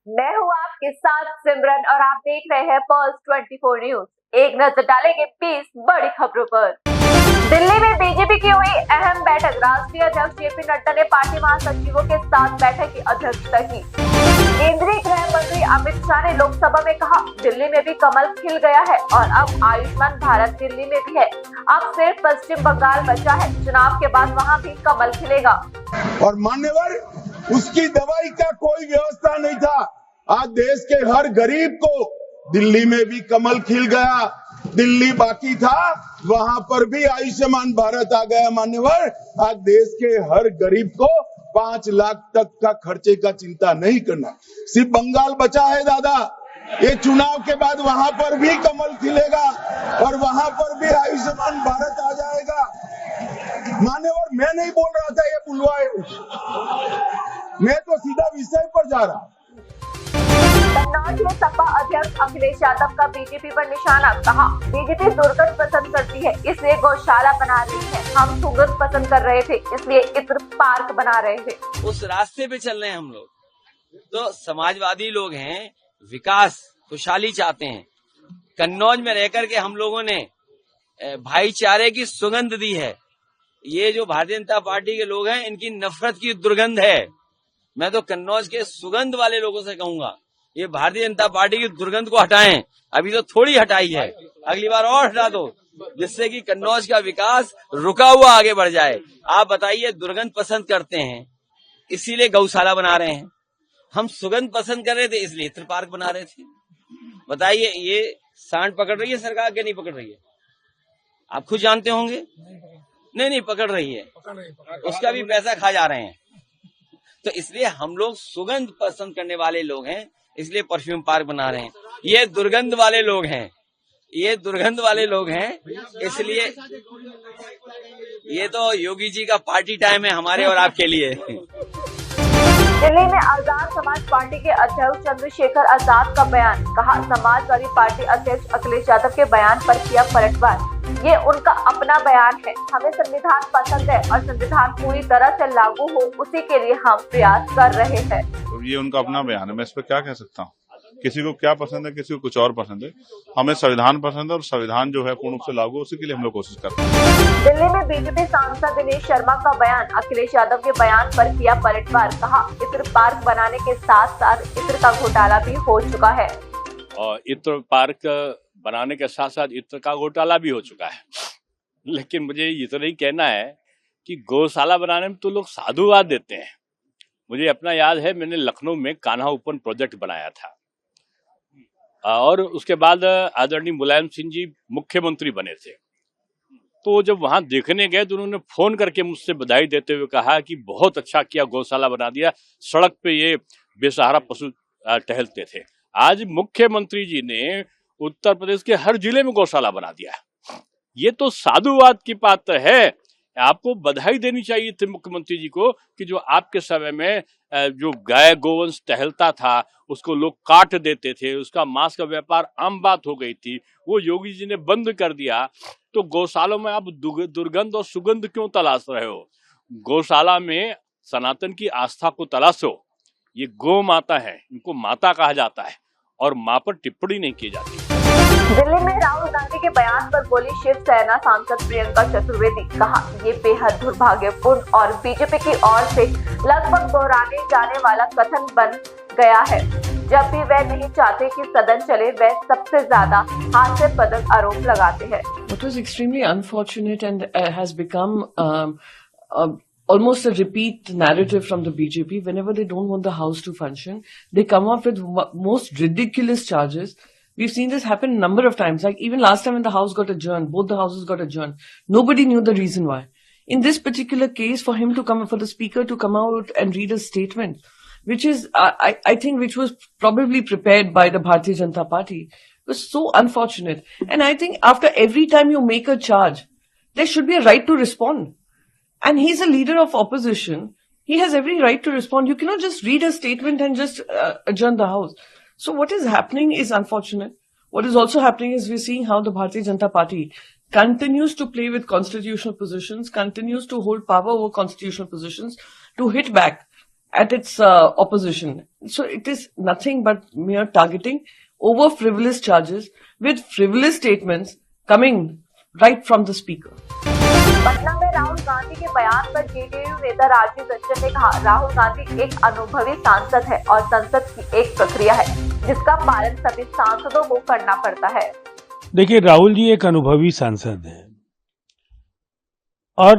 मैं हूँ आपके साथ सिमरन और आप देख रहे हैं पल्स 24 न्यूज। एक नजर डालेंगे 20 बड़ी खबरों पर। दिल्ली में बीजेपी की हुई अहम बैठक। राष्ट्रीय अध्यक्ष जेपी नड्डा ने पार्टी महासचिवों के साथ बैठक की अध्यक्षता की। केंद्रीय गृह मंत्री अमित शाह ने लोकसभा में कहा, दिल्ली में भी कमल खिल गया है और अब आयुष्मान भारत दिल्ली में भी है। अब सिर्फ पश्चिम बंगाल बचा है, चुनाव के बाद वहाँ भी कमल खिलेगा। और मान्यवर, उसकी दवाई का कोई व्यवस्था नहीं था। आज देश के हर गरीब को दिल्ली में भी कमल खिल गया। दिल्ली बाकी था, वहां पर भी आयुष्मान भारत आ गया। मान्यवर, आज देश के हर गरीब को 5 लाख तक का खर्चे का चिंता नहीं करना। सिर्फ बंगाल बचा है दादा। ये चुनाव के बाद वहां पर भी कमल खिलेगा और वहां पर भी आयुष्मान भारत आ जाएगा। मान्यवर, मैं नहीं बोल रहा था ये बुलवाए, मैं तो सीधा विषय पर जा रहा। कन्नौज में सपा अध्यक्ष अखिलेश यादव का बीजेपी पर निशाना। कहा, बीजेपी दुर्गंध पसंद करती है, इसलिए गौशाला बना रही है। हम सुगंध पसंद कर रहे थे, इसलिए इत्र पार्क बना रहे थे। उस रास्ते पे चल रहे हैं हम लोग। तो समाजवादी लोग हैं, विकास खुशहाली चाहते हैं। कन्नौज में रहकर के हम लोगों ने भाईचारे की सुगंध दी है। ये जो भारतीय जनता पार्टी के लोग हैं, इनकी नफरत की दुर्गंध है। मैं तो कन्नौज के सुगंध वाले लोगों से कहूंगा, ये भारतीय जनता पार्टी की दुर्गंध को हटाएं। अभी तो थोड़ी हटाई है, अगली बार और हटा दो, जिससे कि कन्नौज का विकास रुका हुआ आगे बढ़ जाए। आप बताइए, दुर्गंध पसंद करते हैं इसीलिए गौशाला बना रहे हैं। हम सुगंध पसंद कर रहे थे इसलिए इत्र पार्क बना रहे थे। बताइए, ये सांड पकड़ रही है सरकार के नहीं पकड़ रही है? आप खुद जानते होंगे। नहीं पकड़ रही है, उसका भी पैसा खा जा रहे हैं। तो इसलिए हम लोग सुगंध पसंद करने वाले लोग हैं, इसलिए परफ्यूम पार्क बना रहे हैं। ये दुर्गंध वाले लोग हैं, ये दुर्गंध वाले लोग हैं, इसलिए ये तो योगी जी का पार्टी टाइम है हमारे और आपके लिए। दिल्ली में आजाद समाज पार्टी के अध्यक्ष चंद्रशेखर आजाद का बयान। कहा, समाजवादी पार्टी अध्यक्ष अखिलेश यादव के बयान पर किया पलटवार। ये उनका अपना बयान है। हमें संविधान पसंद है और संविधान पूरी तरह से लागू हो, उसी के लिए हम प्रयास कर रहे हैं। तो ये उनका अपना बयान है, मैं इस पर क्या कह सकता हूँ। किसी को क्या पसंद है, किसी को कुछ और पसंद है। हमें संविधान पसंद है और संविधान जो है पूर्ण रूप से लागू, उसी के लिए हम लोग कोशिश करते हैं। दिल्ली में बीजेपी सांसद दिनेश शर्मा का बयान। अखिलेश यादव के बयान पर किया पलटवार। कहा, इत्र पार्क बनाने के साथ साथ इत्र का घोटाला भी हो चुका है। और इत्र पार्क बनाने के साथ साथ इत्र का घोटाला भी हो चुका है। लेकिन मुझे इतना ही कहना है कि गौशाला बनाने में तो लोग साधुवाद देते हैं। मुझे अपना याद है, मैंने लखनऊ में कान्हा ओपन प्रोजेक्ट बनाया था और उसके बाद आदरणीय मुलायम सिंह जी मुख्यमंत्री बने थे। तो जब वहां देखने गए तो उन्होंने फोन करके मुझसे बधाई देते हुए कहा कि बहुत अच्छा किया, गौशाला बना दिया, सड़क पे ये बेसहारा पशु टहलते थे। आज मुख्यमंत्री जी ने उत्तर प्रदेश के हर जिले में गौशाला बना दिया। ये तो साधुवाद की पात्र है। आपको बधाई देनी चाहिए थी मुख्यमंत्री जी को कि जो आपके समय में जो गाय गोवंश टहलता था उसको लोग काट देते थे, उसका मांस का व्यापार आम बात हो गई थी, वो योगी जी ने बंद कर दिया। तो गौशालों में आप दुर्गंध और सुगंध क्यों तलाश रहे हो? गौशाला में सनातन की आस्था को तलाशो। ये गौ माता है, इनको माता कहा जाता है और माँ पर टिप्पणी नहीं की जाती। दिल्ली में राहुल गांधी के बयान पर बोली शिवसेना सांसद प्रियंका चतुर्वेदी। कहा, ये बेहद दुर्भाग्यपूर्ण और बीजेपी की ओर से लगभग दोहराने जाने वाला कथन बन गया है। जब भी वे नहीं चाहते कि सदन चले, वे सबसे ज्यादा हास्यास्पद आरोप लगाते हैं। What was extremely unfortunate and has become almost a repeat narrative from the BJP. Whenever they don't want the house to function, they come up with most ridiculous charges. We've seen this happen a number of times. Like even last time when the house got adjourned, both the houses got adjourned. Nobody knew the reason why. In this particular case, for the speaker to come out and read a statement, which is, I think, which was probably prepared by the Bharatiya Janata Party, was so unfortunate. And I think after every time you make a charge, there should be a right to respond. And he's a leader of opposition. He has every right to respond. You cannot just read a statement and just adjourn the house. So what is happening is unfortunate. What is also happening is we're seeing how the Bharatiya Janata Party continues to play with constitutional positions, continues to hold power over constitutional positions, to hit back at its opposition. So it is nothing but mere targeting over frivolous charges with frivolous statements coming right from the speaker. Patna में राहुल गांधी के बयान पर JDU नेता राजीव रंजन ने कहा, राहुल गांधी एक अनुभवी सांसद है और संसद की एक प्रक्रिया है जिसका पालन सभी सांसदों को करना पड़ता है। देखिए, राहुल जी एक अनुभवी सांसद हैं और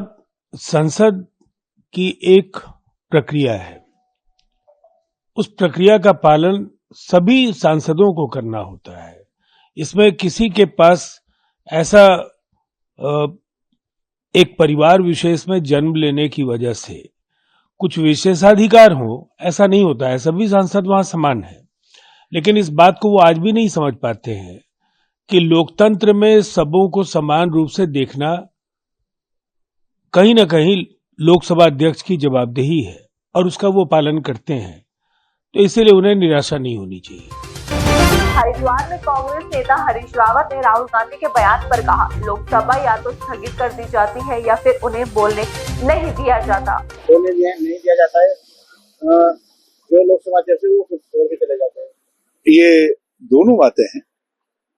संसद की एक प्रक्रिया है, उस प्रक्रिया का पालन सभी सांसदों को करना होता है। इसमें किसी के पास ऐसा एक परिवार विशेष में जन्म लेने की वजह से कुछ विशेषाधिकार हो, ऐसा नहीं होता है। सभी सांसद वहां समान है, लेकिन इस बात को वो आज भी नहीं समझ पाते हैं कि लोकतंत्र में सबों को समान रूप से देखना कहीं ना कहीं लोकसभा अध्यक्ष की जवाबदेही है और उसका वो पालन करते हैं, तो इसीलिए उन्हें निराशा नहीं होनी चाहिए। हरिद्वार में कांग्रेस नेता हरीश रावत ने राहुल गांधी के बयान पर कहा, लोकसभा या तो स्थगित कर दी जाती है या फिर उन्हें बोलने नहीं दिया जाता। बोलने नहीं दिया जाता है, जो लोकसभा अध्यक्ष वो कुछ छोड़ के चले जाते हैं। ये दोनों बातें हैं,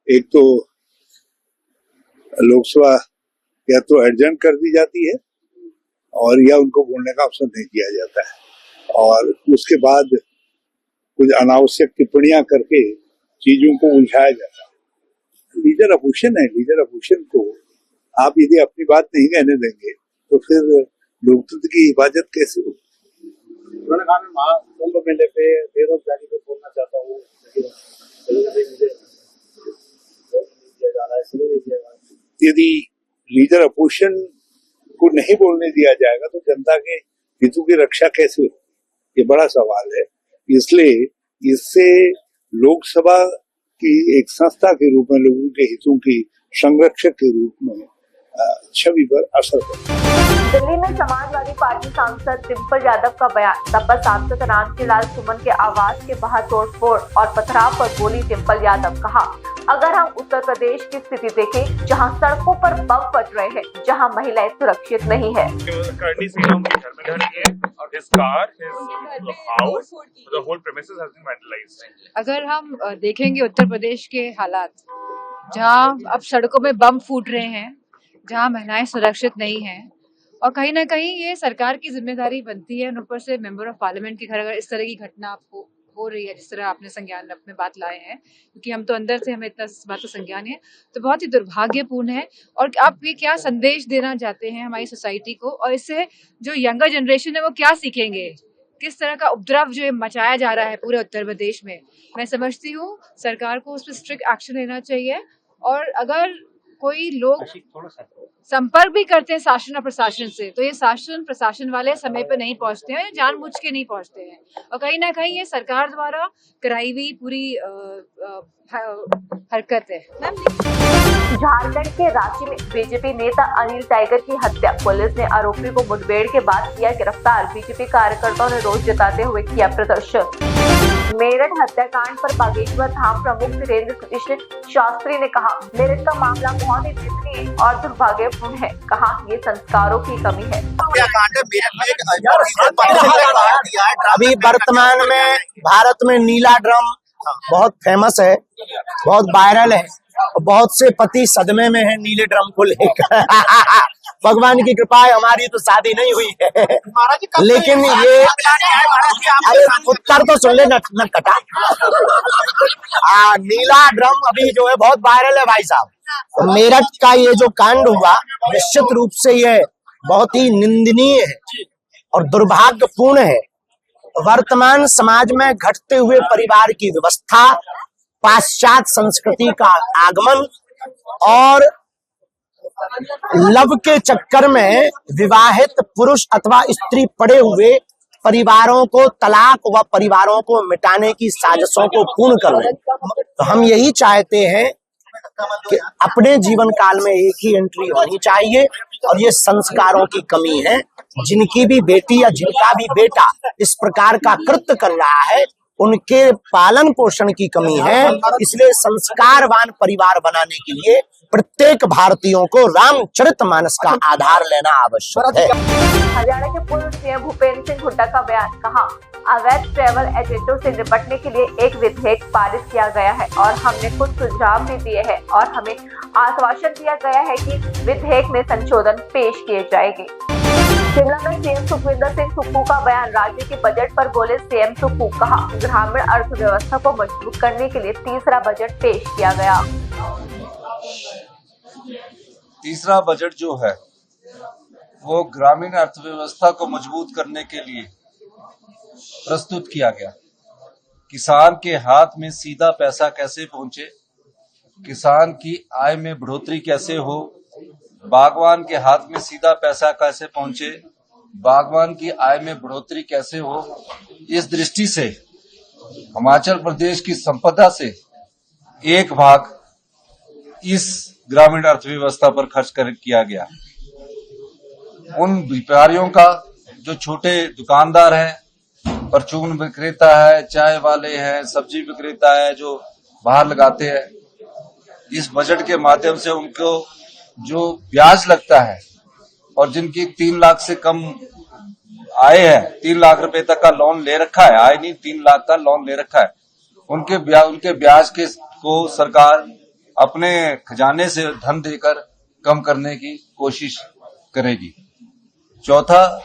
एक तो लोकसभा या तो एडजर्न कर दी जाती है और या उनको बोलने का अवसर नहीं दिया जाता है, और उसके बाद कुछ अनावश्यक टिप्पणियां करके चीजों को उलझाया जाता है। लीडर अपोजिशन है, लीडर अपोजिशन को आप यदि अपनी बात नहीं कहने देंगे तो फिर लोकतंत्र की हिफाजत कैसे होगी। उन्होंने कहा, मैं महाकुंभ मेले पे बेरोजगारी पे बोलना चाहता हूँ, यदि लीडर अपोजिशन को नहीं बोलने दिया जाएगा तो जनता के हितों की रक्षा कैसे होगी, ये बड़ा सवाल है। इसलिए इससे लोकसभा की एक संस्था के रूप में लोगों के हितों की संरक्षक के रूप में छवि पर असर पड़ा। दिल्ली में समाजवादी पार्टी सांसद डिम्पल यादव का बयान, सपा सांसद रामजीलाल सुमन के आवास के बाहर तोड़फोड़ और पथराव पर बोली डिम्पल यादव। कहा, अगर हम उत्तर प्रदेश की स्थिति देखें, जहां सड़कों पर बम फट रहे हैं, जहां महिलाएं सुरक्षित नहीं है। अगर हम देखेंगे उत्तर प्रदेश के हालात, जहां अब सड़कों में बम फूट रहे हैं, जहां महिलाएं सुरक्षित नहीं हैं, और कहीं ना कहीं ये सरकार की जिम्मेदारी बनती है, ऊपर से मेंबर ऑफ पार्लियामेंट के घर अगर इस तरह की घटना आपको हो रही है, जिस तरह आपने संज्ञान अपने बात लाए हैं, क्योंकि हम तो अंदर से हमें इतना इस बात का संज्ञान है, तो बहुत ही दुर्भाग्यपूर्ण है। और आप ये क्या संदेश देना चाहते हैं हमारी सोसाइटी को, और इससे जो यंगर जनरेशन है वो क्या सीखेंगे, किस तरह का उपद्रव जो मचाया जा रहा है पूरे उत्तर प्रदेश में। मैं समझती हूँ सरकार को उस पर स्ट्रिक्ट एक्शन लेना चाहिए, और अगर कोई लोग संपर्क भी करते हैं शासन और प्रशासन से, तो ये शासन प्रशासन वाले समय पर नहीं पहुंचते हैं, जानबूझ के नहीं पहुंचते हैं, और कहीं ना कहीं ये सरकार द्वारा कराई हुई पूरी हरकत है। झारखंड के रांची में बीजेपी नेता अनिल टाइगर की हत्या, पुलिस ने आरोपी को मुठभेड़ के बाद किया गिरफ्तार। बीजेपी कार्यकर्ताओं ने रोष जताते हुए किया प्रदर्शन। मेरठ हत्याकांड पर बागेश्वर धाम प्रमुख वीरेंद्र कृष्ण शास्त्री ने कहा, मेरठ का मामला बहुत ही दयनीय और दुर्भाग्यपूर्ण है। कहा, ये संस्कारों की कमी है। अभी वर्तमान में भारत में नीला ड्रम बहुत फेमस है, बहुत वायरल है, बहुत से पति सदमे में है नीले ड्रम को लेकर। भगवान की कृपा है, हमारी तो शादी नहीं हुई है, लेकिन ये अरे उत्तर तो सुन ले नटखटा। नीला ड्रम अभी जो है बहुत वायरल है भाई साहब। मेरठ का ये जो कांड हुआ, निश्चित रूप से ये बहुत ही निंदनीय है और दुर्भाग्यपूर्ण है। वर्तमान समाज में घटते हुए परिवार की व्यवस्था, पाश्चात्य संस्कृति का आगमन और लव के चक्कर में विवाहित पुरुष अथवा स्त्री पड़े हुए परिवारों को तलाक व परिवारों को मिटाने की साजिशों को पूर्ण कर रहे हैं। तो हम यही चाहते हैं कि अपने जीवन काल में एक ही एंट्री होनी चाहिए, और ये संस्कारों की कमी है। जिनकी भी बेटी या जिनका भी बेटा इस प्रकार का कृत्य कर रहा है, उनके पालन पोषण की कमी है। इसलिए संस्कारवान परिवार बनाने के लिए प्रत्येक भारतीयों को रामचरितमानस का आधार लेना आवश्यक है। हरियाणा के पूर्व सीएम भूपेंद्र सिंह हुड्डा का बयान, कहा अवैध ट्रैवल एजेंटों से निपटने के लिए एक विधेयक पारित किया गया है और हमने कुछ सुझाव भी दिए हैं और हमें आश्वासन दिया गया है कि विधेयक में संशोधन पेश किए जाएंगे। शिमला में सीएम सुखविंदर सिंह सुक्खू का बयान, राज्य के बजट पर बोले सीएम सुक्खू, कहा ग्रामीण अर्थव्यवस्था को मजबूत करने के लिए तीसरा बजट पेश किया गया। तीसरा बजट जो है वो ग्रामीण अर्थव्यवस्था को मजबूत करने के लिए प्रस्तुत किया गया। किसान के हाथ में सीधा पैसा कैसे पहुंचे, किसान की आय में बढ़ोतरी कैसे हो, बागवान के हाथ में सीधा पैसा कैसे पहुंचे, बागवान की आय में बढ़ोतरी कैसे हो, इस दृष्टि से हिमाचल प्रदेश की संपदा से एक भाग इस ग्रामीण अर्थव्यवस्था पर खर्च किया गया। उन व्यापारियों का, जो छोटे दुकानदार हैं, परचून विक्रेता है, चाय वाले हैं, सब्जी विक्रेता है, जो बाहर लगाते हैं, इस बजट के माध्यम से उनको जो ब्याज लगता है और जिनकी 3 लाख से कम आय है, 3 लाख रुपए तक का लोन ले रखा है, आय नहीं 3 लाख का लोन ले रखा है, उनके ब्याज के को सरकार अपने खजाने से धन देकर कम करने की कोशिश करेगी। चौथा,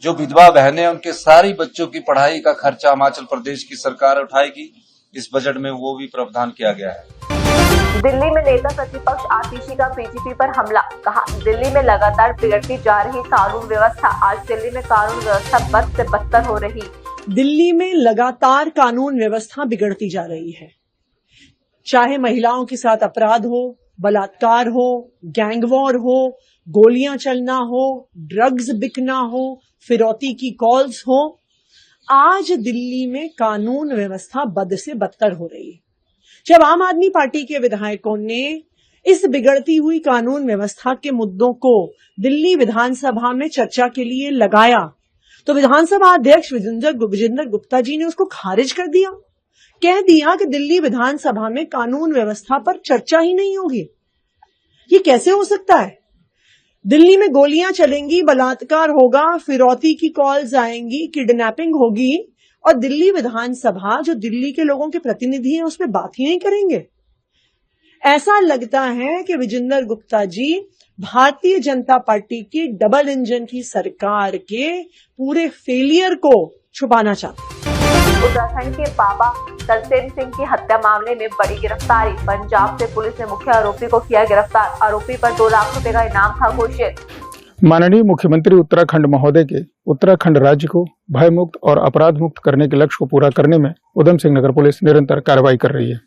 जो विधवा बहनें, उनके सारी बच्चों की पढ़ाई का खर्चा हिमाचल प्रदेश की सरकार उठाएगी। इस बजट में वो भी प्रावधान किया गया है। दिल्ली में नेता प्रतिपक्ष आतिशी का बीजेपी पर हमला, कहा दिल्ली में लगातार बिगड़ती जा रही कानून व्यवस्था, आज दिल्ली में कानून व्यवस्था बद से बदतर हो रही। दिल्ली में लगातार कानून व्यवस्था बिगड़ती जा रही है, चाहे महिलाओं के साथ अपराध हो, बलात्कार हो, गैंगवॉर हो, गोलियां चलना हो, ड्रग्स बिकना हो, फिरौती की कॉल्स हो। आज दिल्ली में कानून व्यवस्था बद से बदतर हो रही है। जब आम आदमी पार्टी के विधायकों ने इस बिगड़ती हुई कानून व्यवस्था के मुद्दों को दिल्ली विधानसभा में चर्चा के लिए लगाया, तो विधानसभा अध्यक्ष विजेंद्र गुप्ता जी ने उसको खारिज कर दिया, कह दिया कि दिल्ली विधानसभा में कानून व्यवस्था पर चर्चा ही नहीं होगी। ये कैसे हो सकता है? दिल्ली में गोलियां चलेंगी, बलात्कार होगा, फिरौती की कॉल्स आएंगी, किडनैपिंग होगी, और दिल्ली विधानसभा, जो दिल्ली के लोगों के प्रतिनिधि हैं, उस पर बात ही नहीं करेंगे। ऐसा लगता है कि विजेंद्र गुप्ता जी भारतीय जनता पार्टी की डबल इंजन की सरकार के पूरे फेलियर को छुपाना चाहते हैं। उत्तराखंड के बाबा तरसेम सिंह की हत्या मामले में बड़ी गिरफ्तारी, पंजाब से पुलिस ने मुख्य आरोपी को किया गिरफ्तार, आरोपी पर 2 लाख रुपए का इनाम था घोषित। माननीय मुख्यमंत्री उत्तराखंड महोदय के उत्तराखंड राज्य को भय मुक्त और अपराध मुक्त करने के लक्ष्य को पूरा करने में उधम सिंह नगर पुलिस निरंतर कार्रवाई कर रही है।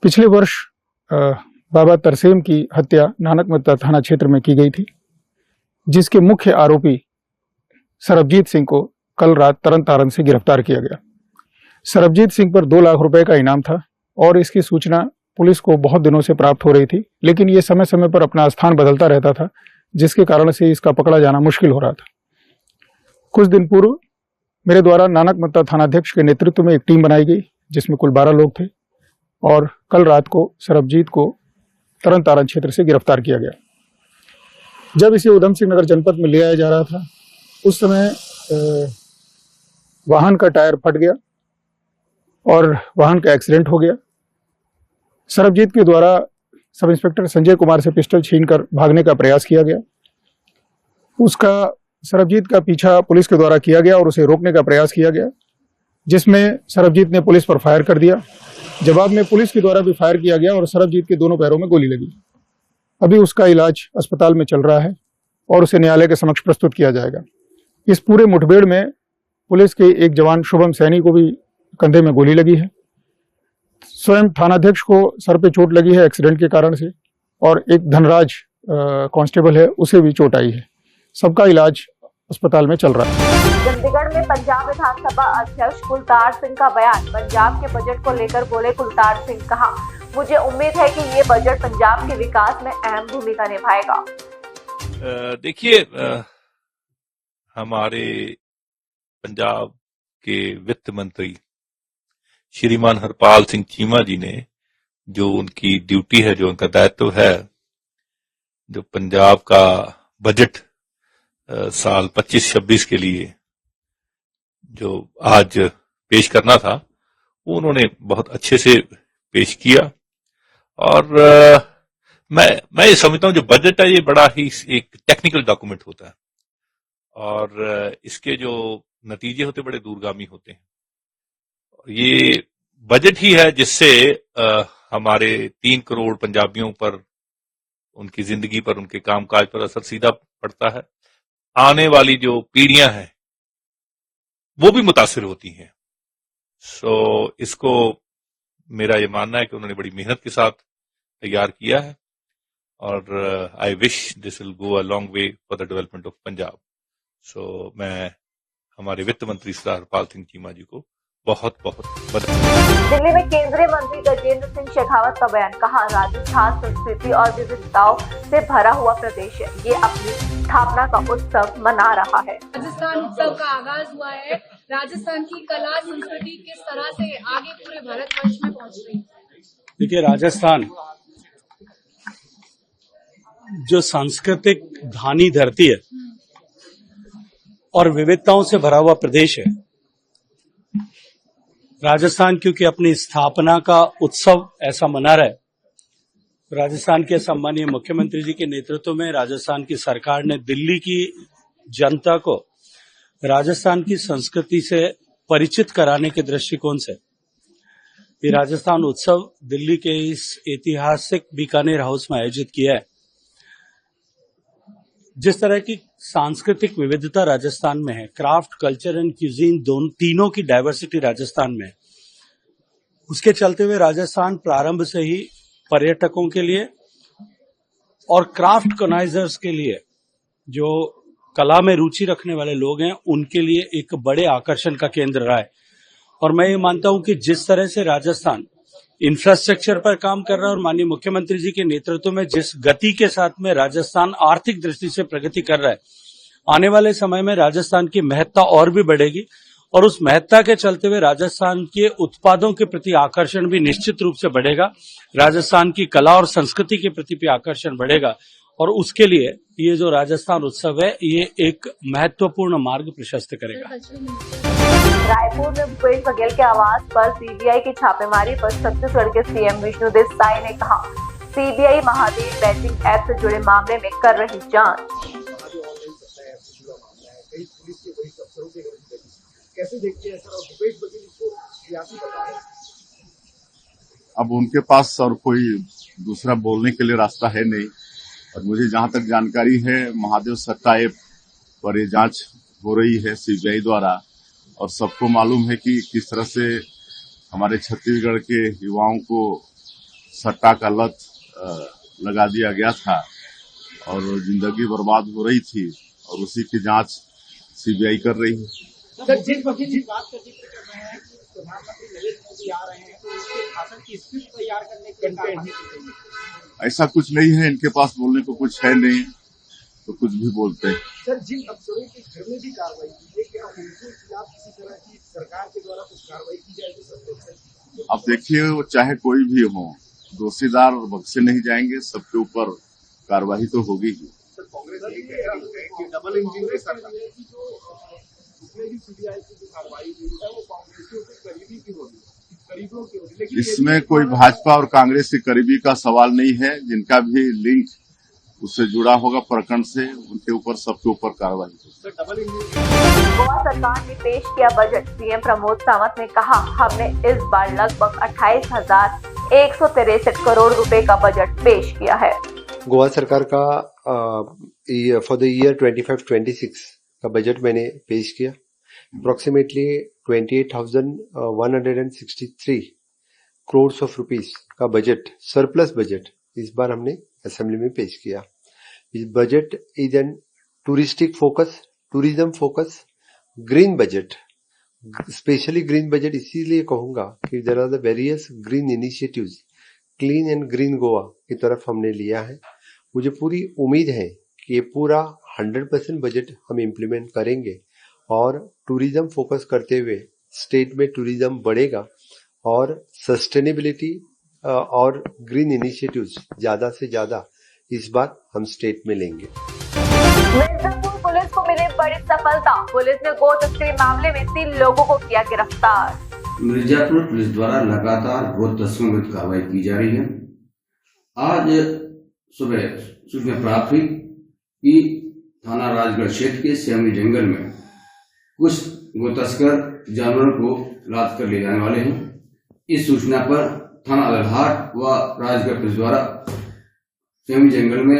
पिछले वर्ष बाबा तरसेम की हत्या नानकमत्ता थाना क्षेत्र में की गई थी, जिसके मुख्य आरोपी सरबजीत सिंह को कल रात तरन तारण से गिरफ्तार किया गया। सरबजीत सिंह पर 2 लाख रुपए का इनाम था और इसकी सूचना पुलिस को बहुत दिनों से प्राप्त हो रही थी, लेकिन ये समय समय पर अपना स्थान बदलता रहता था, जिसके कारण से इसका पकड़ा जाना मुश्किल हो रहा था। कुछ दिन पूर्व मेरे द्वारा नानकमत्ता थानाध्यक्ष के नेतृत्व में एक टीम बनाई गई, जिसमें कुल 12 लोग थे, और कल रात को सरबजीत को तरन तारण क्षेत्र से गिरफ्तार किया गया। जब इसे उधम सिंह नगर जनपद में ले आया जा रहा था, उस समय वाहन का टायर फट गया और वाहन का एक्सीडेंट हो गया। सरबजीत के द्वारा सब इंस्पेक्टर संजय कुमार से पिस्टल छीनकर भागने का प्रयास किया गया। सरबजीत का पीछा पुलिस के द्वारा किया गया और उसे रोकने का प्रयास किया गया, जिसमें सरबजीत ने पुलिस पर फायर कर दिया। जवाब में पुलिस के द्वारा भी फायर किया गया और सरबजीत के दोनों पैरों में गोली लगी। अभी उसका इलाज अस्पताल में चल रहा है और उसे न्यायालय के समक्ष प्रस्तुत किया जाएगा। इस पूरे मुठभेड़ में पुलिस के एक जवान शुभम सैनी को भी कंधे में गोली लगी है। स्वयं थानाध्यक्ष को सर पे चोट लगी है एक्सीडेंट के कारण से, और एक धनराज कांस्टेबल है, उसे भी चोट आई है। सबका इलाज अस्पताल में चल रहा है। चंडीगढ़ में पंजाब विधानसभा अध्यक्ष कुलतार सिंह का बयान, पंजाब के बजट को लेकर बोले कुलतार सिंह, कहा मुझे उम्मीद है कि ये बजट पंजाब के विकास में अहम भूमिका निभाएगा। देखिए, हमारे पंजाब के वित्त मंत्री श्रीमान हरपाल सिंह चीमा जी ने जो उनकी ड्यूटी है, जो उनका दायित्व है, जो पंजाब का बजट साल 25-26 के लिए जो आज पेश करना था, वो उन्होंने बहुत अच्छे से पेश किया। और मैं ये समझता हूँ जो बजट है ये बड़ा ही एक टेक्निकल डॉक्यूमेंट होता है और इसके जो नतीजे होते बड़े दूरगामी होते हैं। ये बजट ही है जिससे हमारे 3 करोड़ पंजाबियों पर, उनकी जिंदगी पर, उनके कामकाज पर असर सीधा पड़ता है। आने वाली जो पीढ़ियां हैं वो भी मुतासिर होती हैं। इसको मेरा ये मानना है कि उन्होंने बड़ी मेहनत के साथ तैयार किया है और I wish this will go a long way for the development of Punjab. मैं हमारे वित्त मंत्री सरदार हरपाल सिंह चीमा जी को बहुत बहुत बधाई। दिल्ली में केंद्रीय मंत्री गजेंद्र सिंह शेखावत का बयान, कहा राजस्थान संस्कृति और विविधताओं से भरा हुआ प्रदेश है, ये अपनी स्थापना का उत्सव मना रहा है। राजस्थान उत्सव का आगाज हुआ है। राजस्थान की कला संस्कृति किस तरह से आगे पूरे भारतवर्ष में पहुंच रही है? देखिए, राजस्थान जो सांस्कृतिक धानी धरती है और विविधताओं से भरा हुआ प्रदेश है, राजस्थान क्योंकि अपनी स्थापना का उत्सव ऐसा मना रहा है, राजस्थान के सम्मानीय मुख्यमंत्री जी के नेतृत्व में राजस्थान की सरकार ने दिल्ली की जनता को राजस्थान की संस्कृति से परिचित कराने के दृष्टिकोण से ये राजस्थान उत्सव दिल्ली के इस ऐतिहासिक बीकानेर हाउस में आयोजित किया है। जिस तरह की सांस्कृतिक विविधता राजस्थान में है, क्राफ्ट, कल्चर एंड क्यूजीन तीनों की डाइवर्सिटी राजस्थान में है, उसके चलते हुए राजस्थान प्रारंभ से ही पर्यटकों के लिए और क्राफ्ट कनाइजर्स के लिए, जो कला में रुचि रखने वाले लोग हैं, उनके लिए एक बड़े आकर्षण का केंद्र रहा है। और मैं ये मानता हूं कि जिस तरह से राजस्थान इंफ्रास्ट्रक्चर पर काम कर रहा है और माननीय मुख्यमंत्री जी के नेतृत्व में जिस गति के साथ में राजस्थान आर्थिक दृष्टि से प्रगति कर रहा है, आने वाले समय में राजस्थान की महत्ता और भी बढ़ेगी और उस महत्ता के चलते हुए राजस्थान के उत्पादों के प्रति आकर्षण भी निश्चित रूप से बढ़ेगा। राजस्थान की कला और संस्कृति के प्रति भी आकर्षण बढ़ेगा और उसके लिए ये जो राजस्थान उत्सव है, ये एक महत्वपूर्ण मार्ग प्रशस्त करेगा। रायपुर में भूपेश बघेल के आवास पर सीबीआई की छापेमारी पर छत्तीसगढ़ के सीएम विष्णुदेव साय ने कहा, सीबीआई महादेव बैचिंग एक्ट से जुड़े मामले में कर रही जांच। कैसे देखते हैं सर, और भूपेश बघेल इसको सियासी बताएं? अब उनके पास और कोई दूसरा बोलने के लिए रास्ता है नहीं और मुझे जहां तक जानकारी है, महादेव सट्टा ऐप पर ये जांच हो रही है सीबीआई द्वारा और सबको मालूम है कि किस तरह से हमारे छत्तीसगढ़ के युवाओं को सट्टा का लत लगा दिया गया था और जिंदगी बर्बाद हो रही थी और उसी की जांच सीबीआई कर रही है। सर, जिस बघेल जी बात का जिक्र कर रहे हैं कि प्रधानमंत्री नरेंद्र मोदी आ रहे हैं, तो उसके भाषण की स्क्रिप्ट तैयार करने के लिए ऐसा कुछ नहीं है, इनके पास बोलने को कुछ है नहीं तो कुछ भी बोलते हैं। सर, जिन अफसरों के घर में भी कार्रवाई की है, क्या उनके खिलाफ किसी तरह की सरकार के द्वारा कुछ कार्रवाई की जाएगी? अब देखिए, वो चाहे कोई भी हो, दोषीदार बख्शे नहीं जाएंगे, सबके ऊपर कार्रवाई तो होगी ही। कांग्रेस डबल इंजन के सरकार की जो उसमें भी सीबीआई की जो कार्रवाई हुई है, वो कांग्रेसियों के करीबी की होगी, करीबों की होगी, लेकिन इसमें कोई भाजपा और कांग्रेस की करीबी का सवाल नहीं है। जिनका भी लिंक उससे जुड़ा होगा प्रकरण से, उनके ऊपर, सबके ऊपर कार्रवाई होगी। गोवा सरकार ने पेश किया बजट, सीएम प्रमोद सावंत ने कहा, हमने इस बार लगभग 28,163 करोड़ रुपए का बजट पेश किया है। गोवा सरकार का फॉर द ईयर 25-26 का बजट मैंने पेश किया। अप्रोक्सीमेटली 28,163 करोड़ ऑफ रुपीस का बजट, सरप्लस बजट इस बार हमने असेंबली में पेश किया। इस budget is an touristic focus, tourism focus, green budget. Specially green budget इसीलिए कहूंगा कि there are the various green initiatives, clean and green Goa की तरफ हमने लिया है। मुझे पूरी उम्मीद है कि ये पूरा 100% बजट हम इम्प्लीमेंट करेंगे और टूरिज्म फोकस करते हुए स्टेट में टूरिज्म बढ़ेगा और सस्टेनेबिलिटी और ग्रीन इनिशिएटिव्स ज्यादा से ज्यादा इस बार हम स्टेट में लेंगे। मिर्जापुर पुलिस को मिली बड़ी सफलता, पुलिस ने गो तस्करी मामले में 3 लोगों को किया गिरफ्तार। मिर्जापुर पुलिस द्वारा लगातार गो तस्करों विरुद्ध कार्रवाई की जा रही है। आज सुबह सूचना प्राप्त हुई कि थाना राजगढ़ क्षेत्र के श्यामली जंगल में कुछ गो तस्कर जानवरों को लाद कर ले जाने वाले हैं। इस सूचना पर थाना अलरहाट व राजगढ़ पुलिस द्वारा श्यामली जंगल में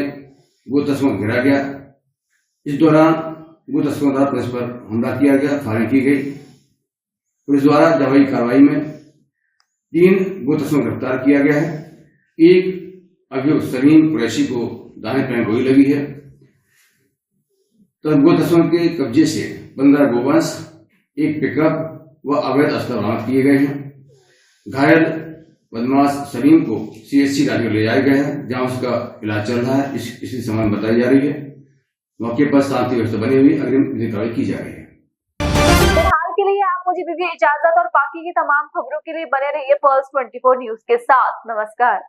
गो तस्करों को घेरा गया। इस दौरान गो तस्करों द्वारा पुलिस पर हमला किया गया, फायरिंग की गई। पुलिस द्वारा जवाबी कार्रवाई में 3 गो तस्करों को गिरफ्तार किया गया है। एक अभियुक्त सलीम कुरैशी को दाहिने पैर में गोली लगी है। तब गो तस्करों के कब्जे से 15 गोवंश, एक पिकअप व अवैध अस्त्र बरामद किए गए हैं। घायल बदमाश सलीम को CHC राजगढ़ ले जाया गया है, जहां उसका इलाज चल रहा है। इसकी समाधान बताई जा रही है। मौके पर शांति व्यवस्था बनी हुई, अग्रिम कार्रवाई की जा रही है। फिलहाल के लिए आप मुझे दीजिए इजाजत और बाकी की तमाम खबरों के लिए बने रहिए पर्स 24 न्यूज के साथ। नमस्कार।